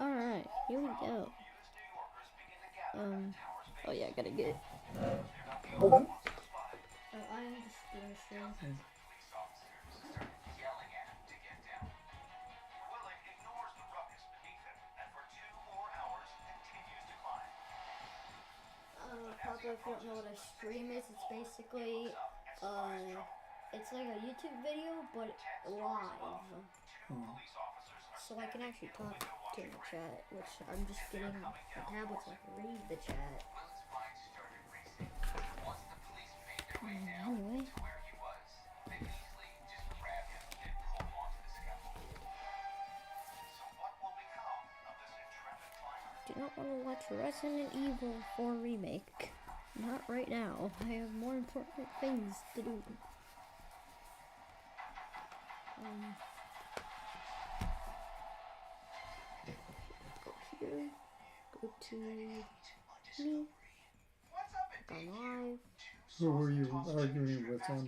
Alright, here we go. Oh yeah, I gotta get. Oh, I'm just doing a stream. Probably if you don't know what a stream is, it's basically, it's like a YouTube video, but live. So I can actually talk to the chat, which I'm just getting a tablet so I can read the chat. Anyway. Do not want to watch Resident Evil 4 Remake. Not right now. I have more important things to do. Go here. Go to me. Click on live. Who were you arguing with on the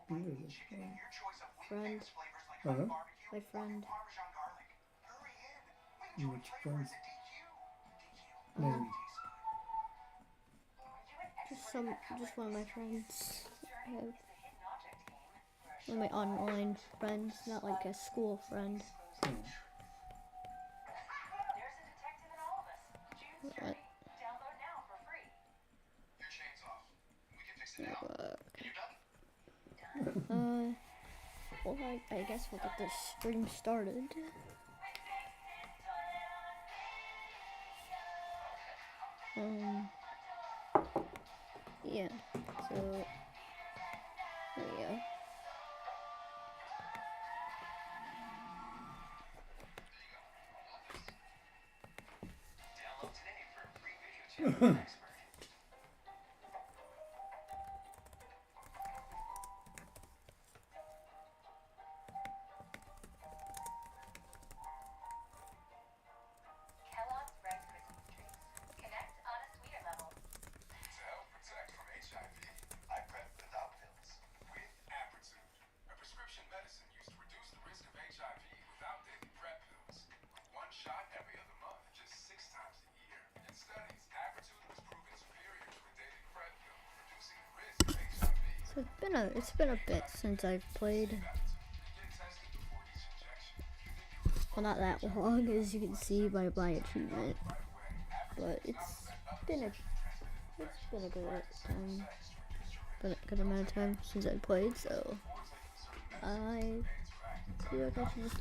computer? Friend. Huh? My friend. Which friends? Name. Just one of my friends. I have one of my online friends, not like a school friend. Oh. What? Well, I guess we'll get this stream started. Yeah, so, there we go. Download today for a free video chat with an expert. So it's been a bit since I've played. Well, not that long, as you can see by my achievement, but it's been a good amount of time since I played. So I feel like I should just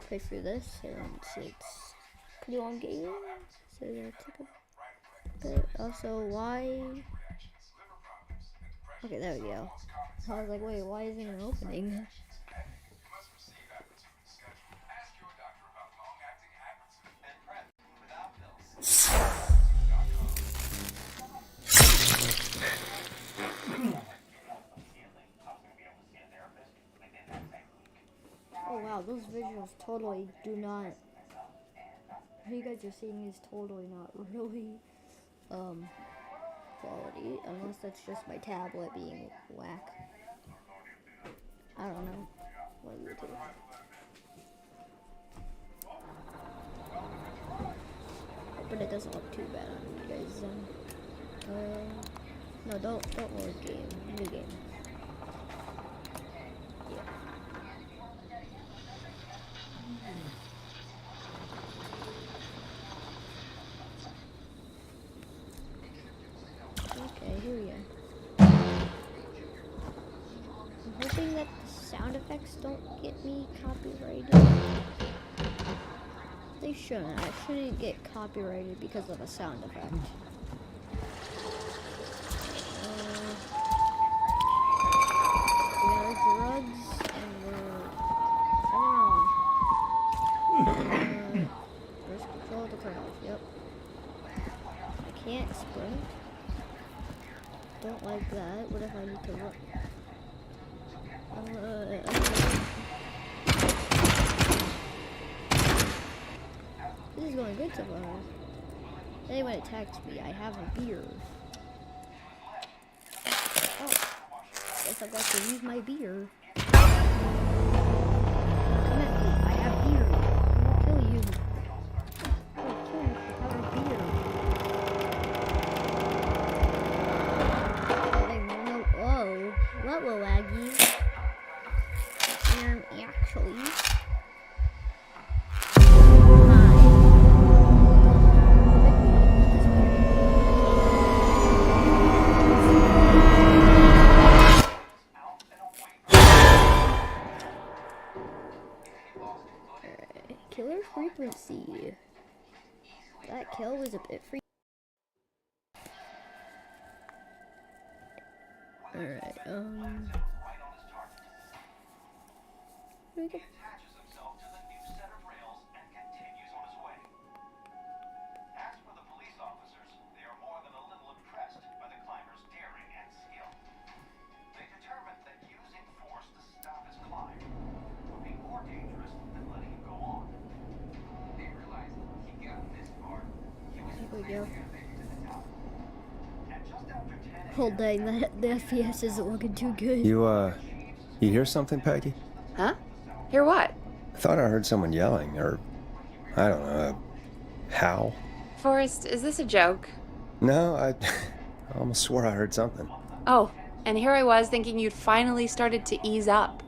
play through this, since it's a pretty long game. So it took a bit. Also, why? Okay, there we go. I was like, wait, why isn't it opening? Oh wow, those visuals totally do not. What you guys are seeing is totally not really, quality, unless that's just my tablet being whack. I don't know. What do you do? But it doesn't look too bad on you guys. No, don't worry, game. New game. Yeah. Okay, here we go. I'm hoping that the sound effects don't get me copyrighted. They shouldn't. I shouldn't get copyrighted because of a sound effect. We got our drugs and we're running on. First control the crowd. Yep. I can't sprint. Don't like that. What if I need to run? This is going good so far. Then when it attacks me, I have a beer. Oh, guess I've got to use my beer. Come at me, I have beer. I won't kill you. actually. Killer frequency. That kill was a bit free. Alright, here we go. Attaches himself to the new set of rails and continues on his way. As for the police officers, they are more than a little impressed by the climber's daring and skill. They determined that using force to stop his climb would be more dangerous than letting him go on. They realized he got this far. Here we go. To the top. And just after 10 Oh dang, the FPS isn't looking too good. You hear something, Peggy? Huh? Hear what? I thought I heard someone yelling, or, I don't know, a howl. Forrest, is this a joke? No, I almost swore I heard something. Oh, and here I was thinking you'd finally started to ease up.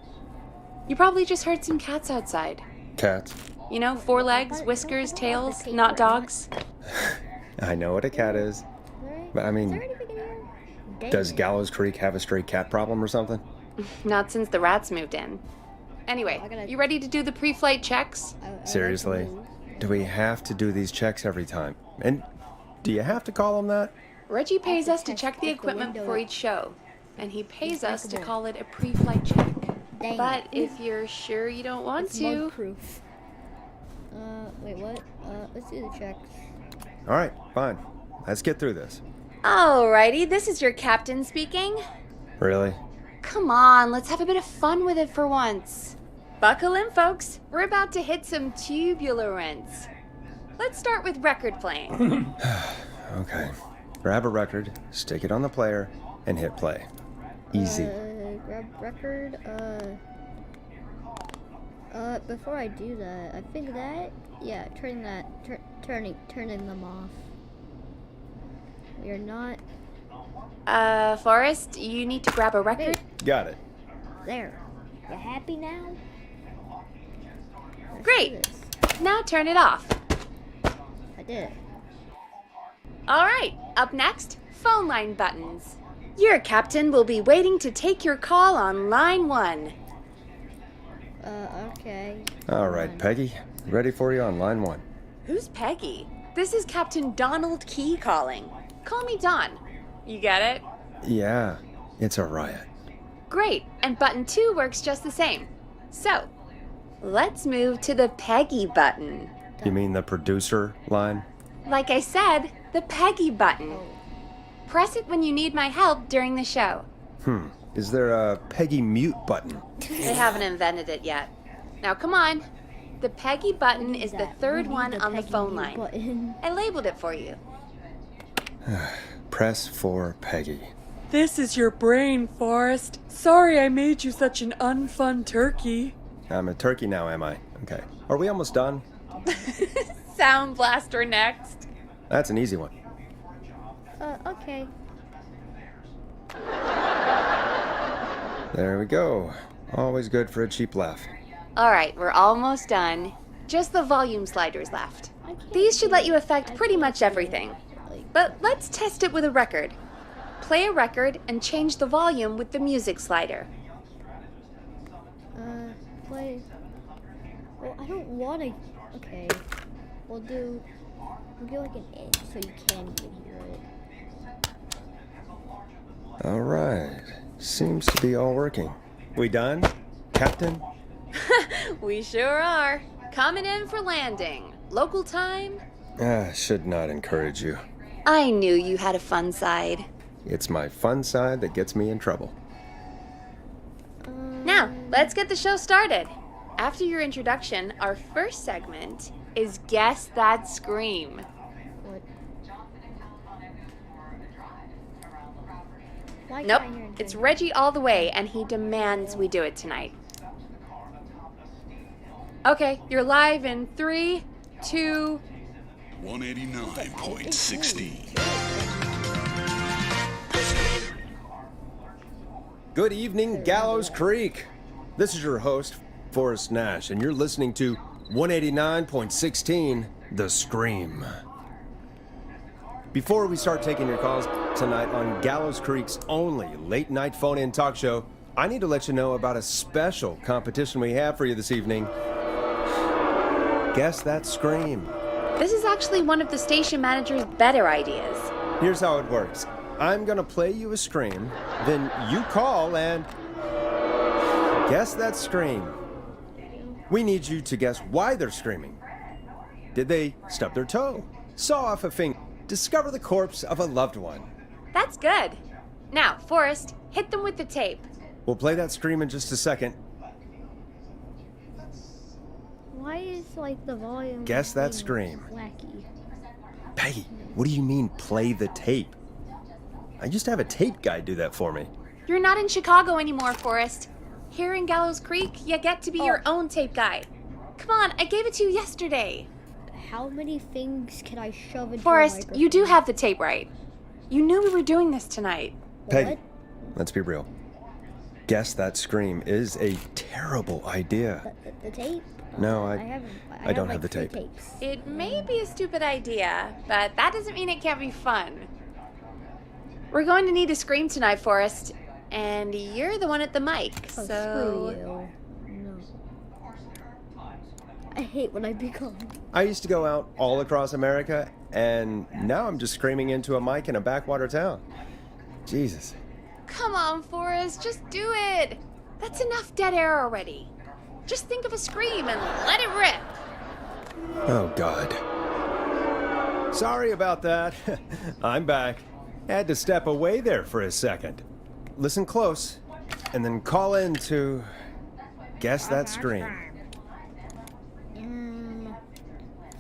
You probably just heard some cats outside. Cats? You know, 4 legs, whiskers, tails, not dogs. I know what a cat is, but I mean, does Gallows Creek have a stray cat problem or something? Not since the rats moved in. Anyway, you ready to do the pre-flight checks? Seriously? Do we have to do these checks every time? And do you have to call them that? Reggie pays us to check the Check the equipment window before up. each show, and he pays us to Recyclable. call it a pre-flight check. Dang But it. if you're sure you don't want It's to... mug-proof. Wait, what? Let's do the checks. All right, fine. Let's get through this. Alrighty, this is your captain speaking. Really? Come on, let's have a bit of fun with it for once. Buckle in, folks. We're about to hit some tubular rents. Let's start with record playing. Okay. Grab a record, stick it on the player, and hit play. Easy. Grab record, before I do that, I think that, yeah, turning them off. We are not, Forrest, you need to grab a record. Got it. there. You happy now? Let's do Great. this. Now turn it off. I did it. Alright, up next, phone line buttons. Your captain will be waiting to take your call on line 1. Okay. All right, Peggy. Ready for you on line 1. Who's Peggy? This is Captain Donald Key calling. Call me Don. You get it? Yeah, it's a riot. Great, and button 2 works just the same. So, let's move to the Peggy button. You mean the producer line? Like I said, the Peggy button. Press it when you need my help during the show. Is there a Peggy mute button? They haven't invented it yet. Now come on. The Peggy button is the That. third We need one the on the Peggy phone mute line. button. I labeled it for you. Press for Peggy. This is your brain, Forrest. Sorry I made you such an unfun turkey. I'm a turkey now, am I? Okay. Are we almost done? Sound blaster next. That's an easy one. Okay. There we go. Always good for a cheap laugh. Alright, we're almost done. Just the volume sliders left. These should let you affect pretty much everything. But let's test it with a record. Play a record and change the volume with the music slider. Play. Well, I don't want to. Okay. We'll do like an inch so you can even hear it. All right. Seems to be all working. We done, Captain? We sure are. Coming in for landing. Local time? Should not encourage you. I knew you had a fun side. It's my fun side that gets me in trouble. Now, let's get the show started. After your introduction, our first segment is Guess That Scream. What? Why Nope, can't I hear it's anything? Reggie all the way, and he demands we do it tonight. Okay, you're live in 3, 2... 189.16. Good evening, Gallows Creek. This is your host, Forrest Nash, and you're listening to 189.16 The Scream. Before we start taking your calls tonight on Gallows Creek's only late-night phone-in talk show, I need to let you know about a special competition we have for you this evening. Guess That Scream. This is actually one of the station manager's better ideas. Here's how it works. I'm gonna play you a scream, then you call and guess that scream. We need you to guess why they're screaming. Did they stub their toe, saw off a finger, discover the corpse of a loved one? That's good. Now, Forrest, hit them with the tape. We'll play that scream in just a second. Why is like the volume? Guess that thing scream. Wacky. Peggy, what do you mean play the tape? I used to have a tape guy do that for me. You're not in Chicago anymore, Forrest. Here in Gallows Creek, you get to be your own tape guy. Come on, I gave it to you yesterday. How many things can I shove into a Forrest, microphone? you do have the tape right. You knew we were doing this tonight. Peggy, What? let's be real. Guess that scream is a terrible idea. The tape? No, I don't like have the 3 tape. tapes. It may be a stupid idea, but that doesn't mean it can't be fun. We're going to need a scream tonight, Forrest. And you're the one at the mic, Oh, so... screw you. No. I hate when I become. I used to go out all across America, and now I'm just screaming into a mic in a backwater town. Jesus. Come on, Forrest, just do it. That's enough dead air already. Just think of a scream and let it rip. Oh, God. Sorry about that. I'm back. Had to step away there for a second. Listen close, and then call in to guess that scream.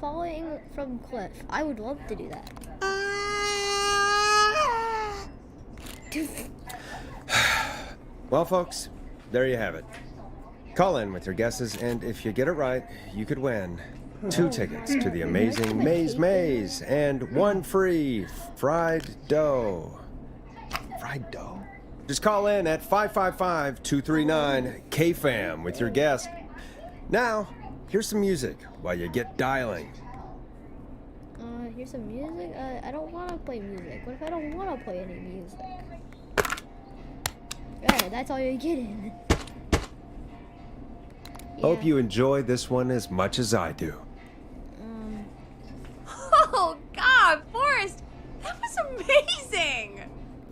Falling from cliff. I would love to do that. Well, folks, there you have it. Call in with your guesses, and if you get it right, you could win 2 tickets to the amazing Maze and 1 free fried dough. Fried dough? Just call in at 555-239-KFAM with your guess. Now, here's some music while you get dialing. Here's some music. I don't want to play music. What if I don't want to play any music? Yeah, that's all you're getting. Hope you enjoy this one as much as I do. Oh, God, Forrest, that was amazing.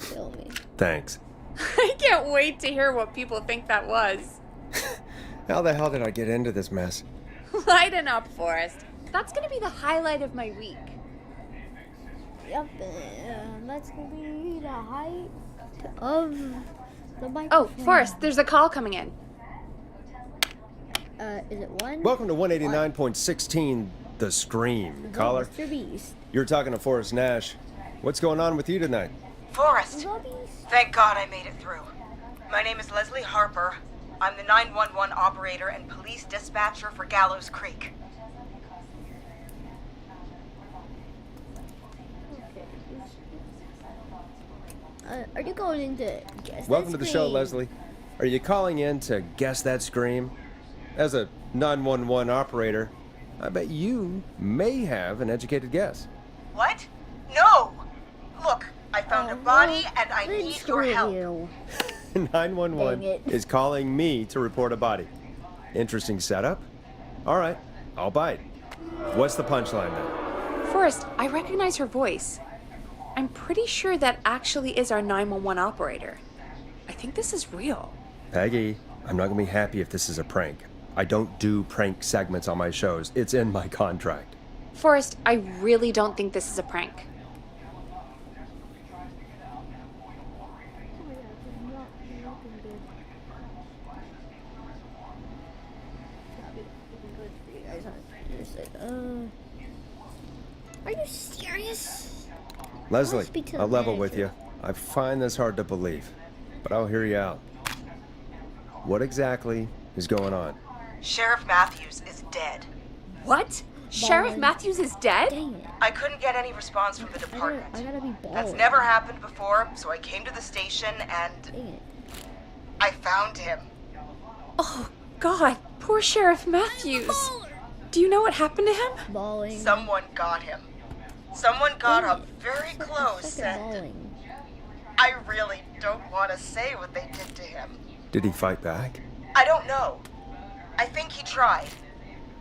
Kill me. Thanks. I can't wait to hear what people think that was. How the hell did I get into this mess? Lighten up, Forrest. That's going to be the highlight of my week. Yep, that's gonna be the height of the Oh, microphone. Forrest, there's a call coming in. Is it 1? Welcome to 189.16 The Scream. Caller, Mr. Beast. you're talking to Forrest Nash. What's going on with you tonight? Forrest, Zombies? thank God I made it through. My name is Leslie Harper. I'm the 911 operator and police dispatcher for Gallows Creek. Are you going into guess Welcome that to the show, scream? Leslie. Are you calling in to guess that scream? As a 911 operator, I bet you may have an educated guess. What? No! Look, I found a body well, and I then need your screw help. you. 911 Dang it. is calling me to report a body. Interesting setup. All right, I'll bite. What's the punchline then? Forrest, I recognize her voice. I'm pretty sure that actually is our 911 operator. I think this is real. Peggy, I'm not gonna be happy if this is a prank. I don't do prank segments on my shows. It's in my contract. Forrest, I really don't think this is a prank. Are you serious? Leslie, speak to the I'll level with you. manager. I find this hard to believe, but I'll hear you out. What exactly is going on? Sheriff Matthews is dead. What? Sheriff Matthews is dead? Dang it. I couldn't get any response from the department. I gotta be bald. That's never happened before, so I came to the station and Dang it. I found him. Oh, God, poor Sheriff Matthews. Do you know what happened to him? Bawling. Someone got him. Someone got up very close Fucking and bawling. I really don't want to say what they did to him. Did he fight back? I don't know. I think he tried.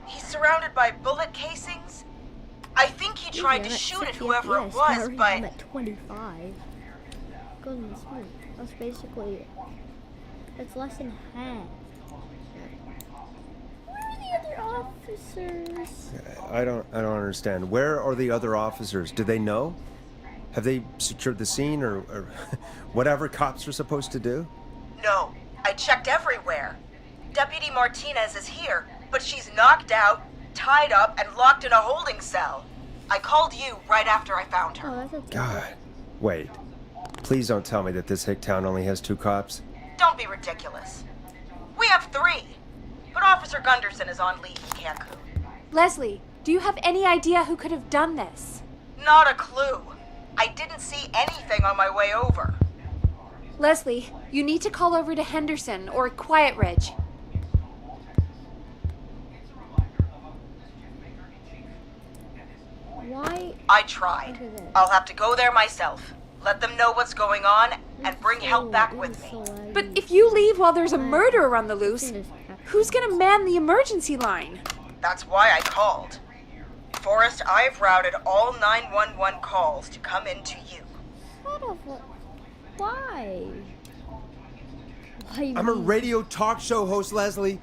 He's surrounded by bullet casings. I think he tried to I'm at shoot at 60 whoever it FPS, was, Gary. but I'm at 25. Goodness me. That's basically... It's less than half. Where are the other officers? I don't understand. Where are the other officers? Do they know? Have they secured the scene or whatever cops are supposed to do? no. I checked everywhere. Deputy Martinez is here, but she's knocked out, tied up, and locked in a holding cell. I called you right after I found her. Oh, that's okay. God. Wait. Please don't tell me that this hick town only has 2 cops. Don't be ridiculous. We have 3, but Officer Gunderson is on leave in Cancun. Leslie, do you have any idea who could have done this? Not a clue. I didn't see anything on my way over. Leslie, you need to call over to Henderson or Quiet Ridge. Why? I tried. Look at this. I'll have to go there myself. Let them know what's going on and bring help back with me. But if you leave while there's a murderer on the loose, who's gonna man the emergency line? That's why I called. Forrest, I've routed all 911 calls to come in to you. What of what? Why? Why I'm a me? radio talk show host, Leslie.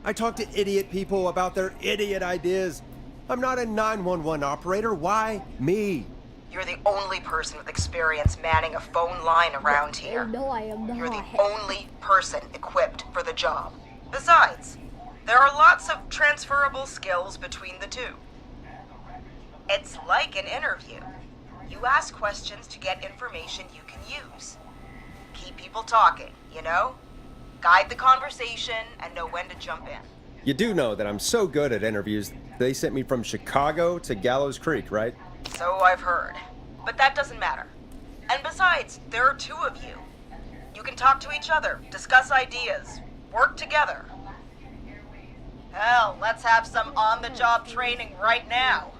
I talk to idiot people about their idiot ideas. I'm not a 911 operator. Why me? You're the only person with experience manning a phone line around here. No, I am not. You're the only person equipped for the job. Besides, there are lots of transferable skills between the two. It's like an interview. You ask questions to get information you can use. Keep people talking, you know? Guide the conversation and know when to jump in. You do know that I'm so good at interviews, they sent me from Chicago to Gallows Creek, right? So I've heard. But that doesn't matter. And besides, there are 2 of you. You can talk to each other, discuss ideas, work together. Hell, let's have some on-the-job training right now.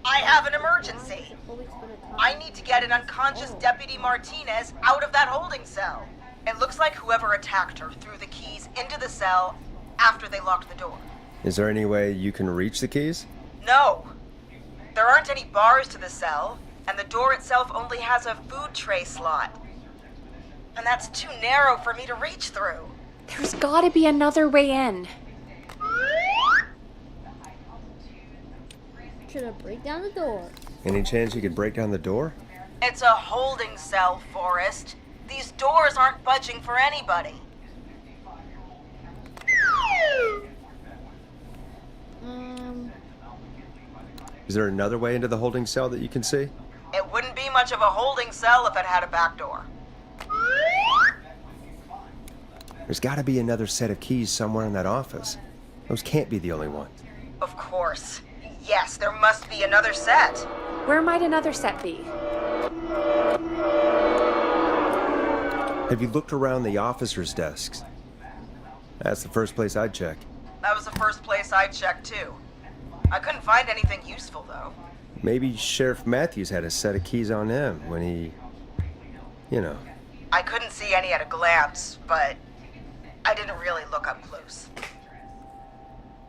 I have an emergency. I need to get an unconscious Deputy Martinez out of that holding cell. It looks like whoever attacked her threw the keys into the cell after they locked the door. Is there any way you can reach the keys? No. There aren't any bars to the cell, and the door itself only has a food tray slot. And that's too narrow for me to reach through. There's gotta be another way in. Should I break down the door? Any chance you could break down the door? It's a holding cell, Forrest. These doors aren't budging for anybody. Is there another way into the holding cell that you can see? It wouldn't be much of a holding cell if it had a back door. There's got to be another set of keys somewhere in that office. Those can't be the only ones. Of course. Yes, there must be another set. Where might another set be? Have you looked around the officers' desks? That's the first place I'd check. That was the first place I checked, too. I couldn't find anything useful, though. Maybe Sheriff Matthews had a set of keys on him when he... you know. I couldn't see any at a glance, but I didn't really look up close.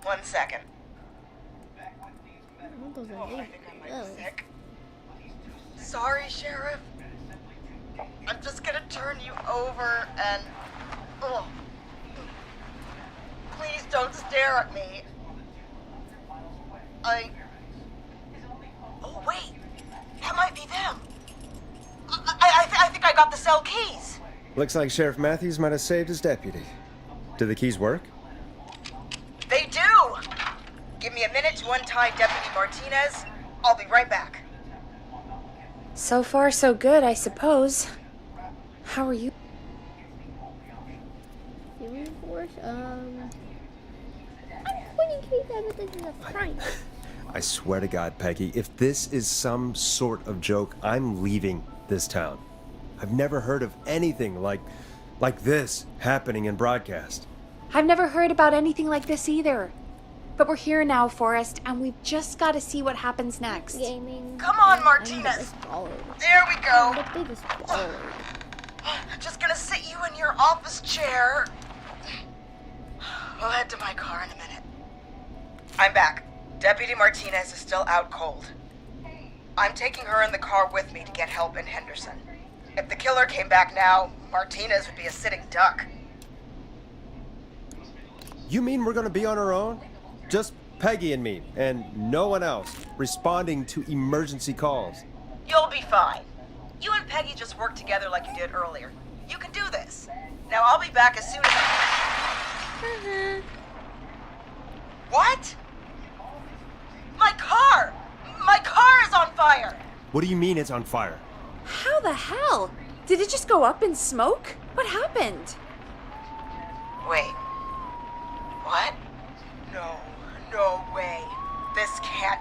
1 second. What does Oh, that I mean? think I might Oh. be sick. Sorry, Sheriff. I'm just gonna turn you over and... Oh. Please don't stare at me. Oh, wait. That might be them. I think I got the cell keys. Looks like Sheriff Matthews might have saved his deputy. Do the keys work? They do. Give me a minute to untie Deputy Martinez. I'll be right back. So far, so good, I suppose. How are you? Feeling force? I'm putting keys everything in the front. I swear to God, Peggy, if this is some sort of joke, I'm leaving this town. I've never heard of anything like this happening in broadcast. I've never heard about anything like this either. But we're here now, Forrest, and we've just got to see what happens next. Gaming. Come on, I'm Martinez. the best baller. There we I'm go. the biggest baller. Just gonna sit you in your office chair. We'll head to my car in a minute. I'm back. Deputy Martinez is still out cold. I'm taking her in the car with me to get help in Henderson. If the killer came back now, Martinez would be a sitting duck. You mean we're gonna be on our own? Just Peggy and me, and no one else, responding to emergency calls. You'll be fine. You and Peggy just work together like you did earlier. You can do this. Now I'll be back as soon as I... What? My car! My car is on fire! What do you mean it's on fire? How the hell? Did it just go up in smoke? What happened? Wait. What? No way. This can't...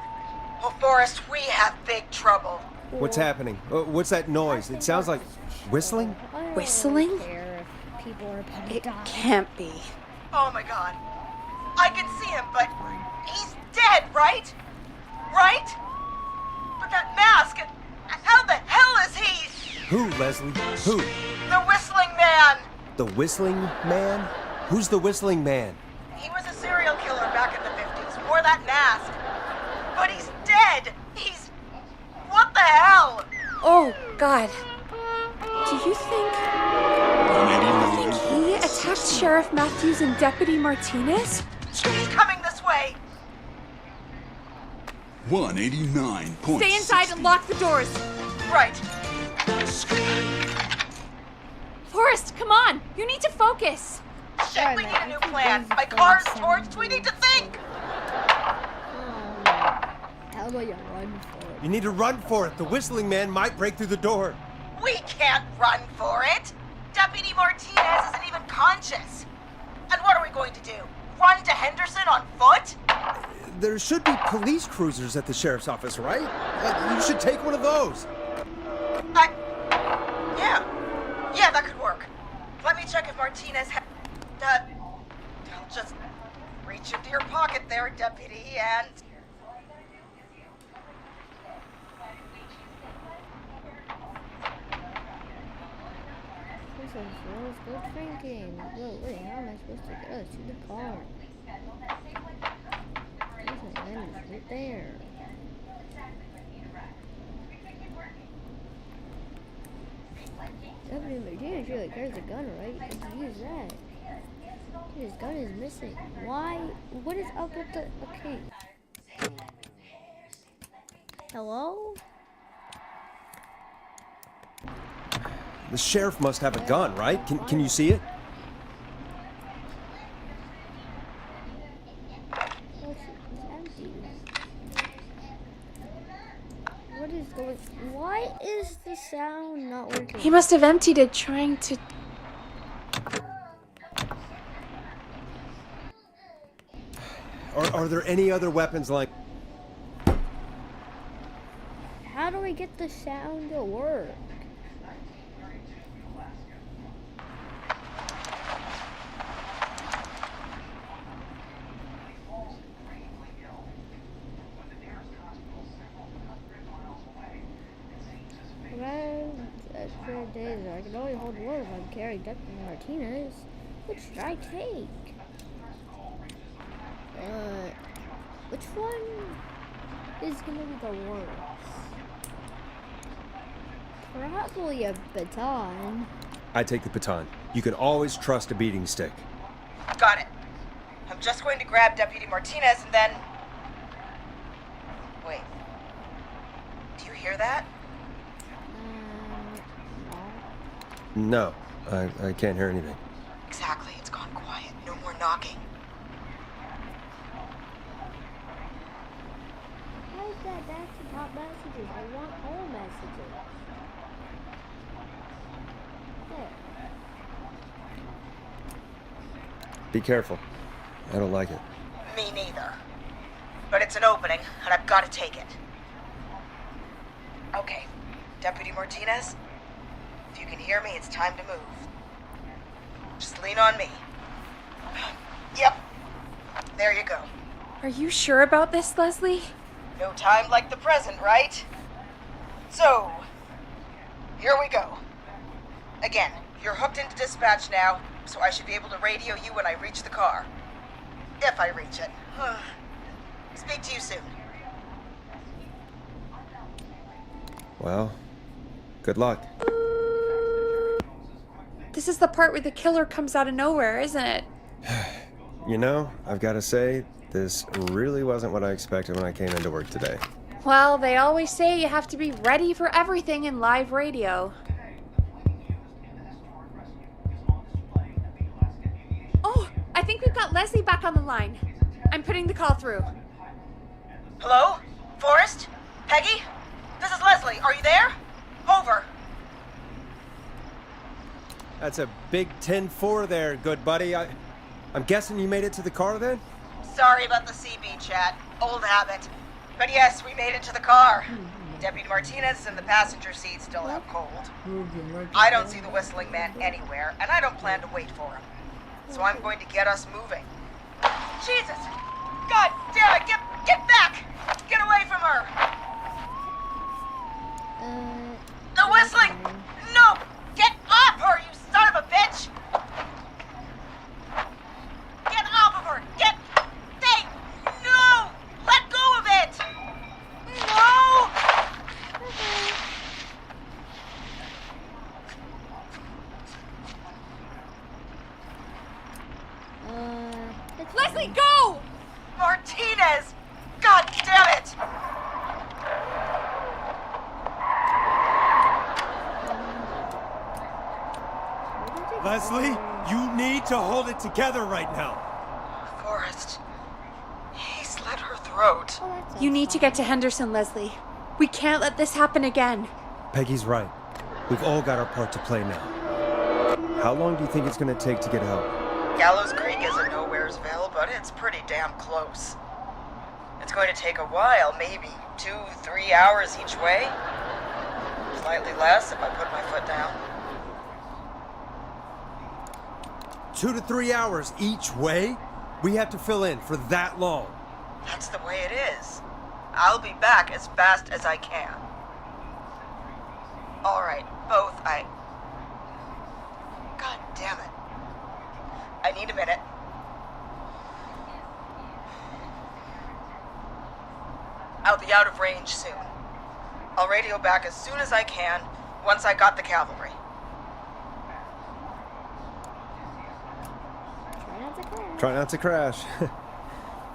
Oh, Forrest, we have big trouble. What's happening? What's that noise? It sounds like whistling? I don't Whistling? really care if people are about to It die. can't be. Oh my god. I can see him, but he's dead, right? Right? But that mask, how the hell is he? Who, Leslie? Who? The whistling man! The whistling man? Who's the whistling man? He was a serial killer back in the 50s, wore that mask. But he's dead! He's... What the hell? Oh, God. Do you think he attacked Sheriff Matthews and Deputy Martinez? He's coming this way! 189.6. Stay inside and lock the doors. Right. Forrest, come on. You need to focus. Shit, we need a new plan. My car's torched. We need to think. How about you run for it? You need to run for it. The whistling man might break through the door. We can't run for it. Deputy Martinez isn't even conscious. And what are we going to do? Run to Henderson on foot? There should be police cruisers at the sheriff's office, right? You should take one of those. Yeah, that could work. Let me check if Martinez has... I'll just reach into your pocket there, Deputy, and... This is Rose go drinking. Whoa, wait, how am I supposed to get us to the car? This is right there. Deputy Martinez really carries a gun, right? You can use that. Dude, his gun is missing. Why? What is up with the... Okay. Hello? The sheriff must have a gun, right? Can you see it? It's empty. What is going... Why is the sound not working? He must have emptied it trying to... Are there any other weapons like... How do I get the sound to work? For days, I can only hold one if I'm carrying Deputy Martinez. Which should I take? Which one is gonna be the worst? Probably a baton. I take the baton. You can always trust a beating stick. Got it. I'm just going to grab Deputy Martinez and then... Wait. Do you hear that? No, I can't hear anything. Exactly. It's gone quiet. No more knocking. How is that back to top messages? I want all messages. There. Be careful. I don't like it. Me neither. But it's an opening, and I've got to take it. Okay. Deputy Martinez? If you can hear me, it's time to move. Just lean on me. Yep. There you go. Are you sure about this, Leslie? No time like the present, right? So, here we go. Again, you're hooked into dispatch now, so I should be able to radio you when I reach the car. If I reach it. Speak to you soon. Well, good luck. This is the part where the killer comes out of nowhere, isn't it? You know, I've got to say, this really wasn't what I expected when I came into work today. Well, they always say you have to be ready for everything in live radio. Oh, I think we've got Leslie back on the line. I'm putting the call through. Hello? Forrest? Peggy? This is Leslie. Are you there? Over. That's a big 10-4 there, good buddy. I'm guessing you made it to the car then? Sorry about the CB chat. Old habit. But yes, we made it to the car. Deputy Martinez is in the passenger seat, still out cold. I don't see the whistling man anywhere, and I don't plan to wait for him. So I'm going to get us moving. Jesus! God damn it! Get back! Get away from her! The whistling! No! Get off her, you son of a bitch! Get off of her! Hey! No! Let go of it! No! Leslie, go! Martinez! God damn it! Leslie, you need to hold it together right now. Forrest. He slit her throat. You need to get to Henderson, Leslie. We can't let this happen again. Peggy's right. We've all got our part to play now. How long do you think it's going to take to get help? Gallows Creek is in Nowheresville, but it's pretty damn close. It's going to take a while, maybe 2-3 hours each way. Slightly less if I put my foot down. 2 to 3 hours each way? We have to fill in for that long. That's the way it is. I'll be back as fast as I can. All right, both. God damn it. I need a minute. I'll be out of range soon. I'll radio back as soon as I can, once I got the cavalry. Try not to crash. Try not to crash.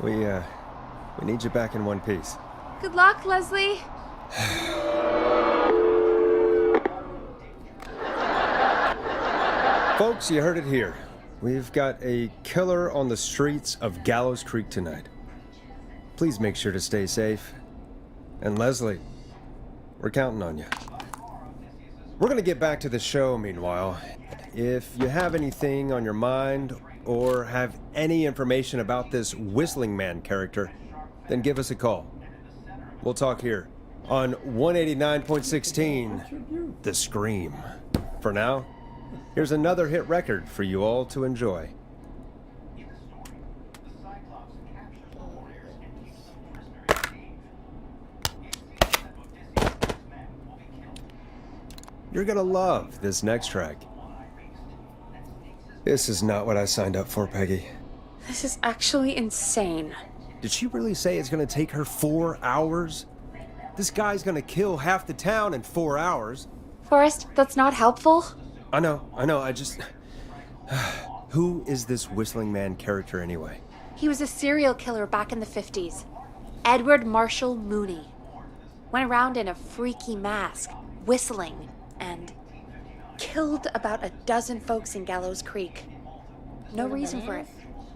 We need you back in one piece. Good luck, Leslie. Folks, you heard it here. We've got a killer on the streets of Gallows Creek tonight. Please make sure to stay safe. And Leslie, we're counting on you. We're gonna get back to the show meanwhile. If you have anything on your mind or have any information about this Whistling Man character, then give us a call. We'll talk here on 189.16, The Scream. For now, here's another hit record for you all to enjoy. You're gonna love this next track. This is not what I signed up for, Peggy. This is actually insane. Did she really say it's gonna take her 4 hours? This guy's gonna kill half the town in 4 hours. Forrest, that's not helpful. I know, I just... Who is this Whistling Man character anyway? He was a serial killer back in the 50s. Edward Marshall Mooney. Went around in a freaky mask, whistling, and killed about a dozen folks in Gallows Creek. No reason for it.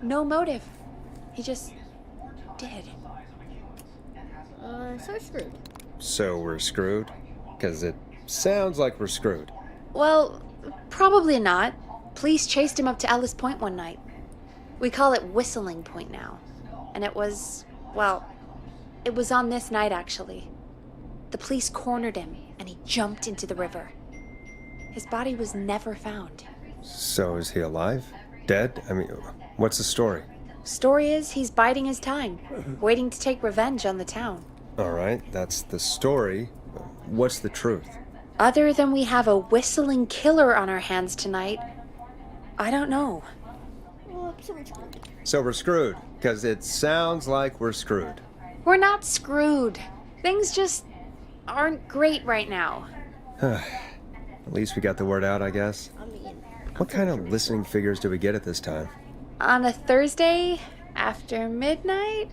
No motive. He just did. So we're screwed. So we're screwed? Because it sounds like we're screwed. Well, probably not. Police chased him up to Ellis Point one night. We call it Whistling Point now. And it was, well, it was on this night actually. The police cornered him and he jumped into the river. His body was never found. So is he alive? Dead? I mean, what's the story? Story is he's biding his time, waiting to take revenge on the town. All right, that's the story. What's the truth? Other than we have a whistling killer on our hands tonight, I don't know. Oh, I'm so much good. So we're screwed, because it sounds like we're screwed. We're not screwed. Things just aren't great right now. At least we got the word out, I guess. I mean, What kind of listening figures do we get at this time? On a Thursday after midnight,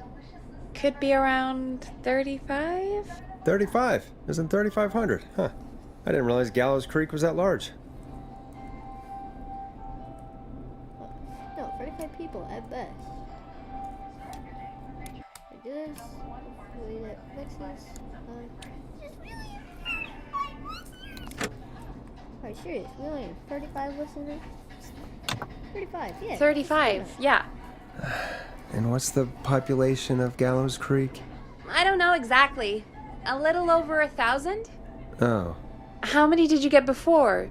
could be around 35? 35. Isn't 3,500? Huh. I didn't realize Gallows Creek was that large. no, 35 people at best. Like this. Hopefully that fixes. Alright, serious. We only have 35 listeners. 35, yeah. 35, yeah. And what's the population of Gallows Creek? I don't know exactly. A little over 1,000? Oh. How many did you get before?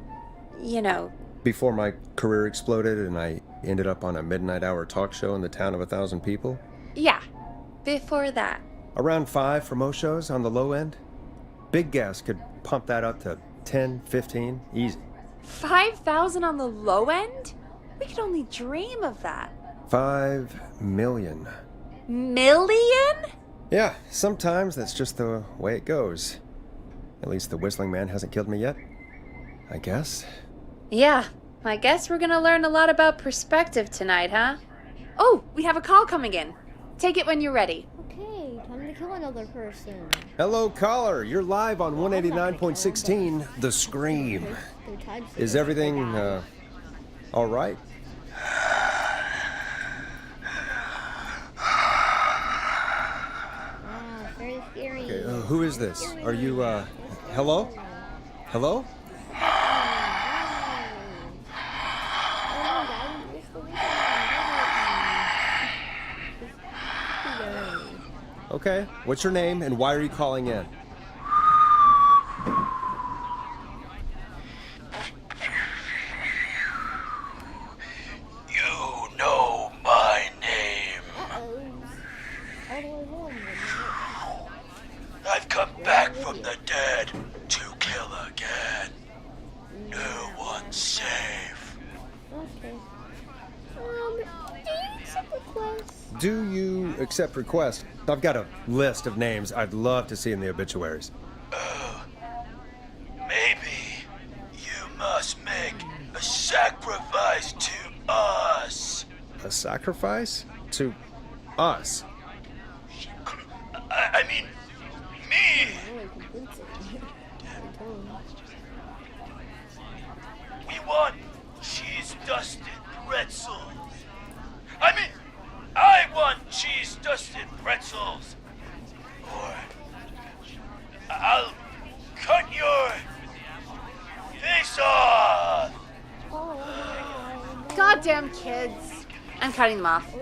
You know. Before my career exploded and I ended up on a midnight hour talk show in the town of 1,000 people? Yeah, before that. Around 5 for most shows on the low end. Big Gas could pump that up to 10, 15, easy. 5,000 on the low end? We could only dream of that. 5 million. Million? Yeah, sometimes that's just the way it goes. At least the Whistling Man hasn't killed me yet. I guess. Yeah, I guess we're gonna learn a lot about perspective tonight, huh? Oh, we have a call coming in. Take it when you're ready. Okay, time to kill another person. Hello, caller. You're live on 189.16, The Scream. Their time's Is everything, all right? Wow, very scary. Okay, who is this? Are you, hello? Hello? Okay, what's your name and why are you calling in? You know my name. I've come back from the dead to kill again. No one's safe. Okay. Do you accept requests? Do you accept requests? I've got a list of names I'd love to see in the obituaries. Maybe you must make a sacrifice to us. A sacrifice? To us? I mean, me. Really convincing. I told him. We want cheese-dusted pretzels. I want cheese-dusted pretzels. Or I'll cut your face off. Goddamn kids. I'm cutting them off.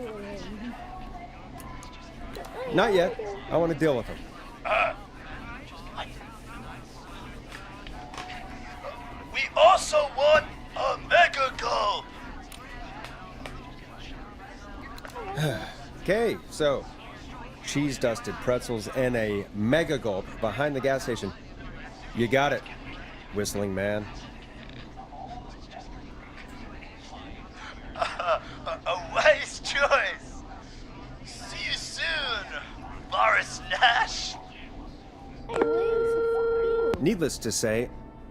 Not yet. I want to deal with them. We also want a mega gulp. Okay, so cheese-dusted pretzels and a mega gulp behind the gas station. You got it, Whistling Man. A wise choice. See you soon, Boris Nash. Needless to say,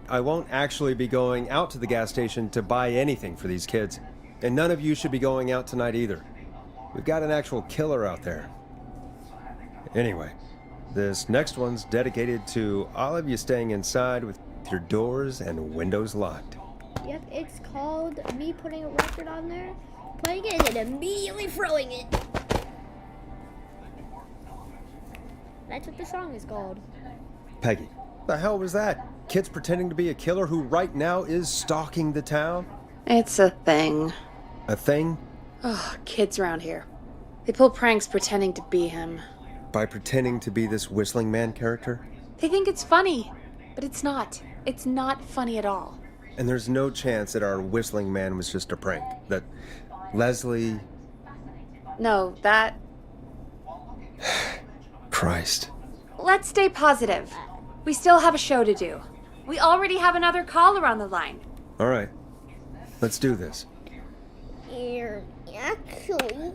I won't actually be going out to the gas station to buy anything for these kids. And none of you should be going out tonight either. We've got an actual killer out there. Anyway, this next one's dedicated to all of you staying inside with your doors and windows locked. Yep, it's called me putting a record on there, playing it, and then immediately throwing it. That's what the song is called. Peggy, the hell was that? Kids pretending to be a killer who right now is stalking the town? It's a thing. A thing? Oh, kids around here. They pull pranks pretending to be him. By pretending to be this Whistling Man character? They think it's funny, but it's not. It's not funny at all. And there's no chance that our Whistling Man was just a prank. That Leslie. No, that... Christ. Let's stay positive. We still have a show to do. We already have another caller on the line. All right. Let's do this. Actually...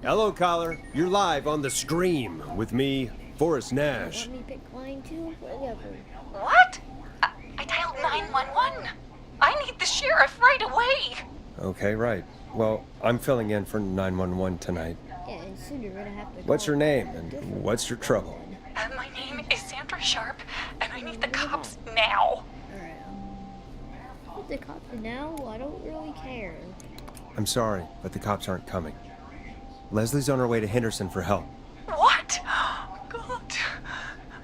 Hello, caller. You're live on The Scream with me, Forrest Nash. Let me pick line 2, whatever. What? I dialed 911. I need the sheriff right away. Okay, right. Well, I'm filling in for 911 tonight. Yeah, and soon you're gonna have to What's call your name a and different what's your trouble? My name is Sandra Sharp, and I need the cops now. Alright, with the cops now, I don't really care. I'm sorry, but the cops aren't coming. Leslie's on her way to Henderson for help. What? God.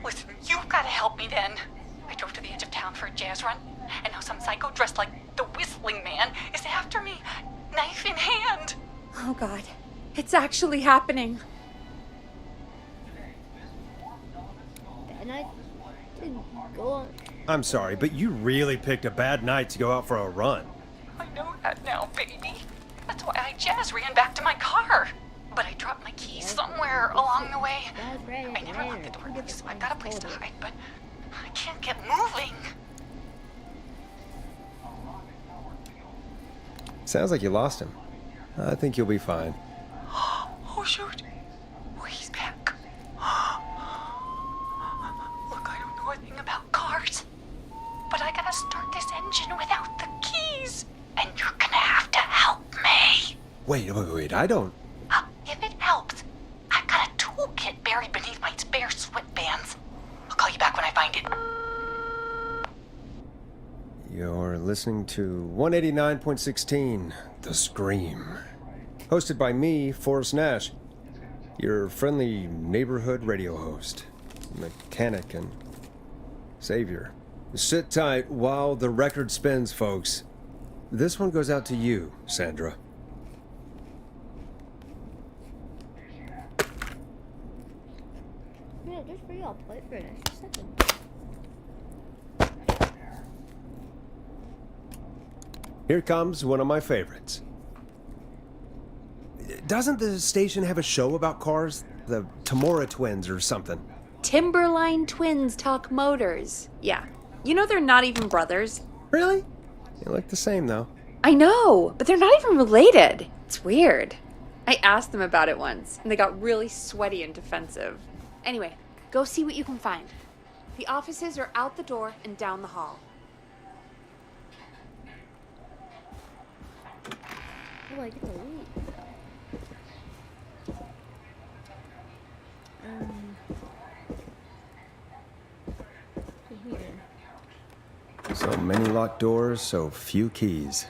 Listen, you've got to help me then. I drove to the edge of town for a jazz run, and now some psycho dressed like the Whistling Man is after me, knife in hand. Oh, God. It's actually happening. And I didn't go on. I'm sorry, but you really picked a bad night to go out for a run. I know that now, baby. That's why I jazz ran back to my car. But I dropped my keys somewhere along the way. I never locked the door, so I've got a place to hide, but I can't get moving. Sounds like you lost him. I think you'll be fine. Oh, shoot. Oh, he's back. Look, I don't know a thing about cars, but I gotta start this engine without the keys. And you're gonna have to help me. Wait, I don't... If it helps, I've got a toolkit buried beneath my spare sweatbands. I'll call you back when I find it. You're listening to 189.16, The Scream. Hosted by me, Forrest Nash, your friendly neighborhood radio host, mechanic and savior. Sit tight while the record spins, folks. This one goes out to you, Sandra. Yeah, just for you, I'll play it for an extra second. Here comes one of my favorites. Doesn't the station have a show about cars? The Tamora twins or something? Timberline twins talk motors. Yeah. You know they're not even brothers. Really? They look the same, though. I know, but they're not even related. It's weird. I asked them about it once, and they got really sweaty and defensive. Anyway, go see what you can find. The offices are out the door and down the hall. Oh, I get to leave. Here. So many locked doors, so few keys.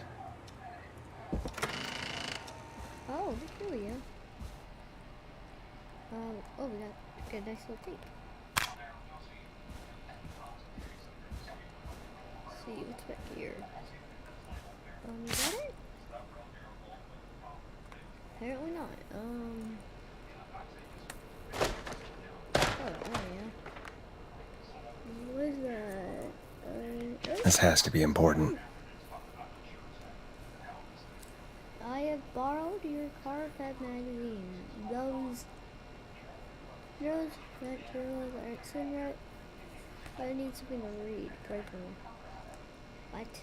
Oh, this really, yeah. Oh, we got a nice little tape. Let's see what's back here. Is that it? Apparently not. Oh, yeah. What is that? This has to be important. I have borrowed your car cab magazine. Those materials aren't soon right. I need something to read. Pray for me. What?